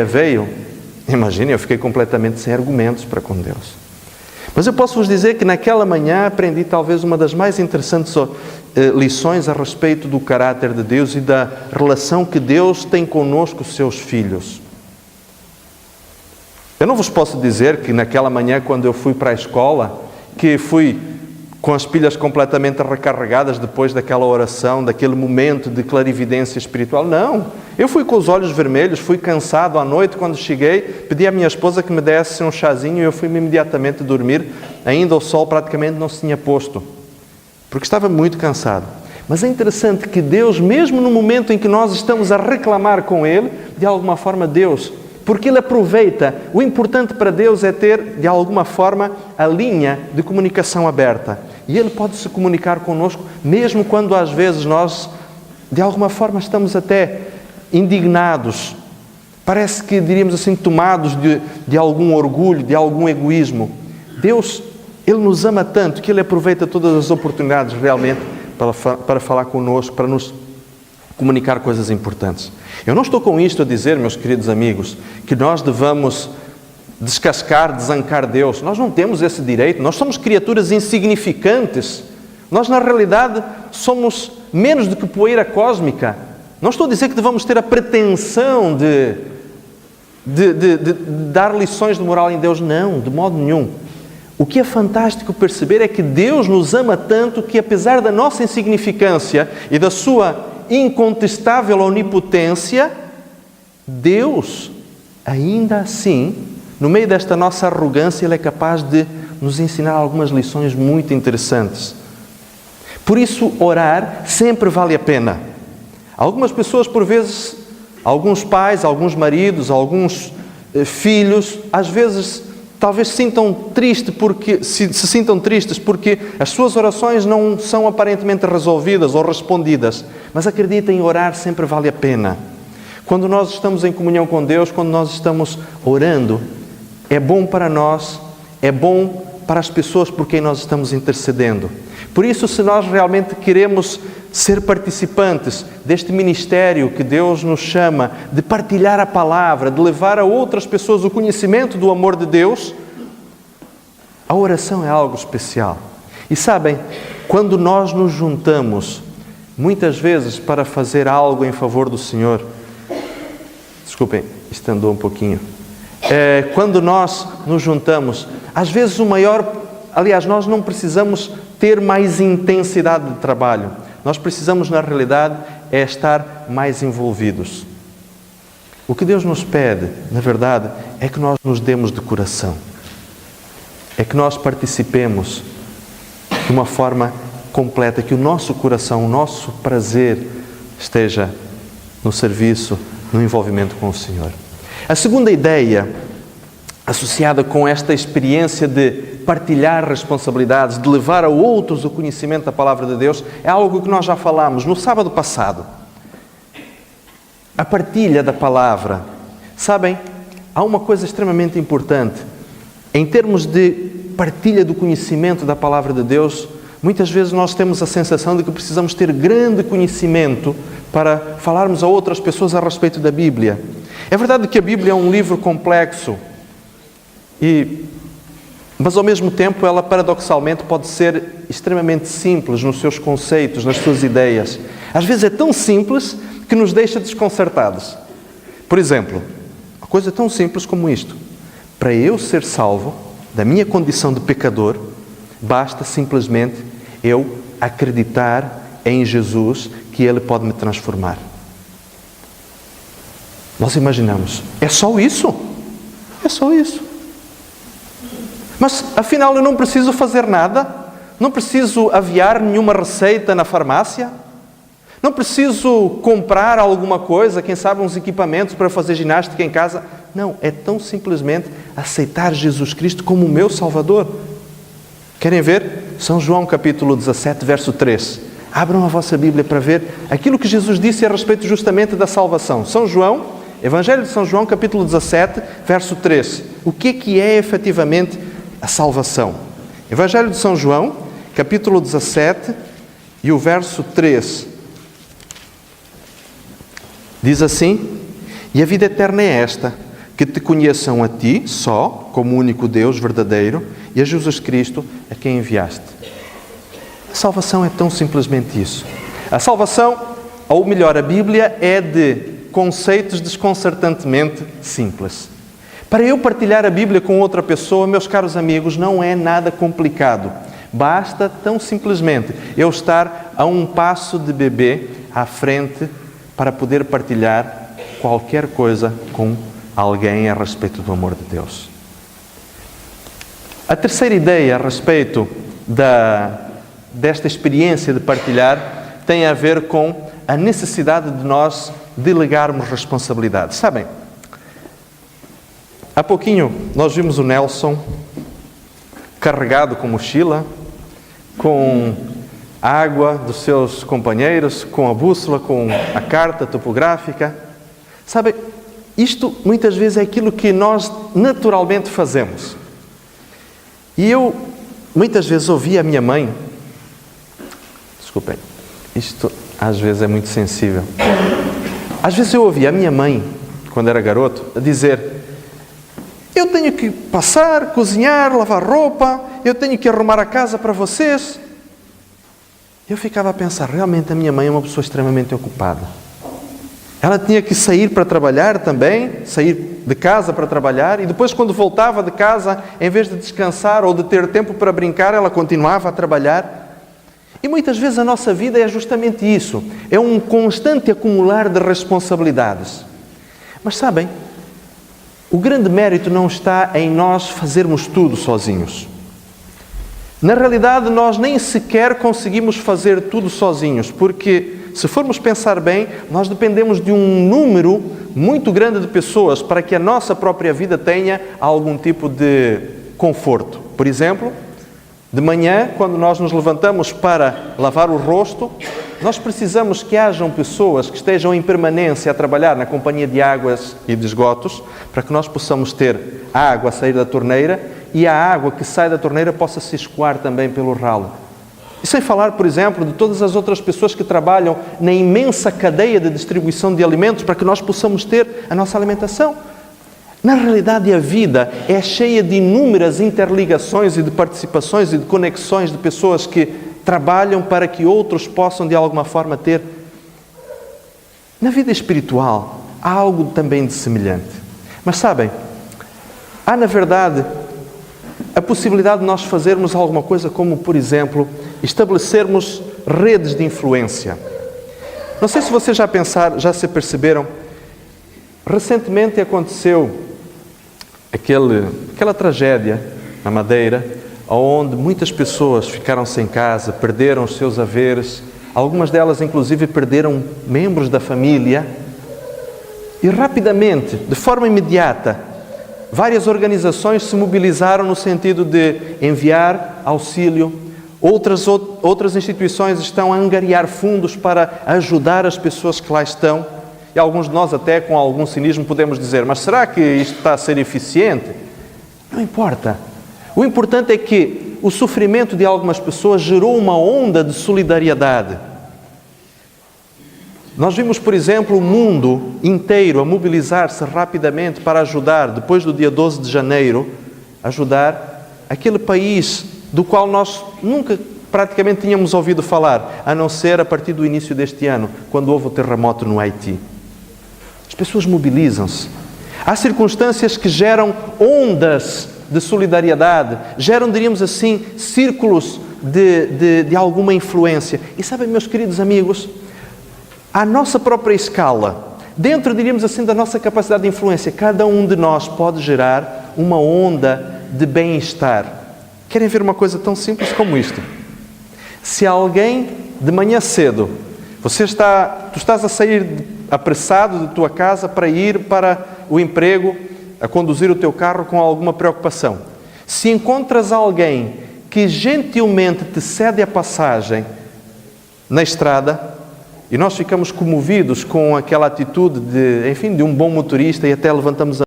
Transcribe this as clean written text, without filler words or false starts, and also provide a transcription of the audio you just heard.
veio, imagine, eu fiquei completamente sem argumentos para com Deus. Mas eu posso vos dizer que naquela manhã aprendi talvez uma das mais interessantes lições a respeito do caráter de Deus e da relação que Deus tem conosco, seus filhos. Eu não vos posso dizer que naquela manhã, quando eu fui para a escola, que fui com as pilhas completamente recarregadas depois daquela oração, daquele momento de clarividência espiritual. Não, eu fui com os olhos vermelhos, fui cansado à noite. Quando cheguei, pedi à minha esposa que me desse um chazinho e eu fui imediatamente dormir. Ainda o sol praticamente não se tinha posto, porque estava muito cansado. Mas é interessante que Deus, mesmo no momento em que nós estamos a reclamar com Ele, de alguma forma Deus, porque Ele aproveita, o importante para Deus é ter, de alguma forma, a linha de comunicação aberta. E Ele pode se comunicar conosco, mesmo quando às vezes nós, de alguma forma, estamos até indignados. Parece que, diríamos assim, tomados de algum orgulho, de algum egoísmo. Deus, Ele nos ama tanto que Ele aproveita todas as oportunidades realmente para falar conosco, para nos comunicar coisas importantes. Eu não estou com isto a dizer, meus queridos amigos, que nós devamos descascar, desancar Deus. Nós não temos esse direito. Nós somos criaturas insignificantes. Nós, na realidade, somos menos do que poeira cósmica. Não estou a dizer que devamos ter a pretensão de dar lições de moral em Deus. Não, de modo nenhum. O que é fantástico perceber é que Deus nos ama tanto que, apesar da nossa insignificância e da sua incontestável onipotência, Deus, ainda assim, no meio desta nossa arrogância, Ele é capaz de nos ensinar algumas lições muito interessantes. Por isso, orar sempre vale a pena. Algumas pessoas, por vezes, alguns pais, alguns maridos, alguns filhos, às vezes, talvez se sintam tristes porque as suas orações não são aparentemente resolvidas ou respondidas. Mas acreditem, orar sempre vale a pena. Quando nós estamos em comunhão com Deus, quando nós estamos orando, é bom para nós, é bom para as pessoas por quem nós estamos intercedendo. Por isso, se nós realmente queremos ser participantes deste ministério que Deus nos chama, de partilhar a palavra, de levar a outras pessoas o conhecimento do amor de Deus, a oração é algo especial. E sabem, quando nós nos juntamos, muitas vezes para fazer algo em favor do Senhor, desculpem, isto andou um pouquinho. Quando nós nos juntamos, às vezes nós não precisamos ter mais intensidade de trabalho. Nós precisamos, na realidade, estar mais envolvidos. O que Deus nos pede, na verdade, é que nós nos demos de coração. É que nós participemos de uma forma completa, que o nosso coração, o nosso prazer esteja no serviço, no envolvimento com o Senhor. A segunda ideia associada com esta experiência de partilhar responsabilidades, de levar a outros o conhecimento da Palavra de Deus, é algo que nós já falámos no sábado passado. A partilha da Palavra. Sabem, há uma coisa extremamente importante. Em termos de partilha do conhecimento da Palavra de Deus, muitas vezes nós temos a sensação de que precisamos ter grande conhecimento para falarmos a outras pessoas a respeito da Bíblia. É verdade que a Bíblia é um livro complexo, mas ao mesmo tempo ela paradoxalmente pode ser extremamente simples nos seus conceitos, nas suas ideias. Às vezes é tão simples que nos deixa desconcertados. Por exemplo, uma coisa tão simples como isto. Para eu ser salvo da minha condição de pecador, basta simplesmente eu acreditar em Jesus, que Ele pode me transformar. Nós imaginamos, é só isso? É só isso. Mas, afinal, eu não preciso fazer nada? Não preciso aviar nenhuma receita na farmácia? Não preciso comprar alguma coisa, quem sabe uns equipamentos para fazer ginástica em casa? Não, é tão simplesmente aceitar Jesus Cristo como o meu Salvador. Querem ver? São João capítulo 17, verso 3. Abram a vossa Bíblia para ver aquilo que Jesus disse a respeito justamente da salvação. São João, Evangelho de São João, capítulo 17, verso 3. O que é efetivamente a salvação? Evangelho de São João, capítulo 17 e o verso 3. Diz assim: E a vida eterna é esta, que te conheçam a ti, só, como único Deus verdadeiro, e a Jesus Cristo, a quem enviaste. A salvação é tão simplesmente isso. A salvação, ou melhor, a Bíblia é de conceitos desconcertantemente simples. Para eu partilhar a Bíblia com outra pessoa, meus caros amigos, não é nada complicado. Basta, tão simplesmente, eu estar a um passo de bebê à frente para poder partilhar qualquer coisa com alguém a respeito do amor de Deus. A terceira ideia a respeito desta experiência de partilhar tem a ver com a necessidade de nós delegarmos responsabilidades. Sabem, há pouquinho nós vimos o Nelson carregado com mochila, com a água dos seus companheiros, com a bússola, com a carta topográfica. Sabem, isto muitas vezes é aquilo que nós naturalmente fazemos. E eu muitas vezes ouvi a minha mãe, desculpem, isto às vezes é muito sensível. Às vezes eu ouvi a minha mãe, quando era garoto, a dizer: eu tenho que passar, cozinhar, lavar roupa, eu tenho que arrumar a casa para vocês. Eu ficava a pensar, realmente a minha mãe é uma pessoa extremamente ocupada. Ela tinha que sair para trabalhar também, sair de casa para trabalhar, e depois quando voltava de casa, em vez de descansar ou de ter tempo para brincar, ela continuava a trabalhar. E muitas vezes a nossa vida é justamente isso, é um constante acumular de responsabilidades. Mas sabem, o grande mérito não está em nós fazermos tudo sozinhos. Na realidade, nós nem sequer conseguimos fazer tudo sozinhos, porque, se formos pensar bem, nós dependemos de um número muito grande de pessoas para que a nossa própria vida tenha algum tipo de conforto. Por exemplo, de manhã, quando nós nos levantamos para lavar o rosto, nós precisamos que hajam pessoas que estejam em permanência a trabalhar na companhia de águas e de esgotos, para que nós possamos ter a água a sair da torneira e a água que sai da torneira possa se escoar também pelo ralo. E sem falar, por exemplo, de todas as outras pessoas que trabalham na imensa cadeia de distribuição de alimentos para que nós possamos ter a nossa alimentação. Na realidade, a vida é cheia de inúmeras interligações e de participações e de conexões de pessoas que trabalham para que outros possam, de alguma forma, ter. Na vida espiritual, há algo também de semelhante. Mas sabem, há, na verdade, a possibilidade de nós fazermos alguma coisa como, por exemplo, estabelecermos redes de influência. Não sei se vocês já se perceberam, recentemente aconteceu aquela tragédia na Madeira, onde muitas pessoas ficaram sem casa, perderam os seus haveres, algumas delas inclusive perderam membros da família, e rapidamente, de forma imediata, várias organizações se mobilizaram no sentido de enviar auxílio. Outras instituições estão a angariar fundos para ajudar as pessoas que lá estão. E alguns de nós até com algum cinismo podemos dizer, mas será que isto está a ser eficiente? Não importa. O importante é que o sofrimento de algumas pessoas gerou uma onda de solidariedade. Nós vimos, por exemplo, o mundo inteiro a mobilizar-se rapidamente para ajudar, depois do dia 12 de janeiro, ajudar aquele país do qual nós nunca praticamente tínhamos ouvido falar, a não ser a partir do início deste ano, quando houve o terremoto no Haiti. As pessoas mobilizam-se. Há circunstâncias que geram ondas de solidariedade, geram, diríamos assim, círculos de alguma influência. E sabem, meus queridos amigos, à nossa própria escala, dentro, diríamos assim, da nossa capacidade de influência, cada um de nós pode gerar uma onda de bem-estar. Querem ver uma coisa tão simples como isto? Se alguém, de manhã cedo, tu estás a sair apressado de tua casa para ir para o emprego, a conduzir o teu carro com alguma preocupação. Se encontras alguém que gentilmente te cede a passagem na estrada, e nós ficamos comovidos com aquela atitude de um bom motorista e até levantamos a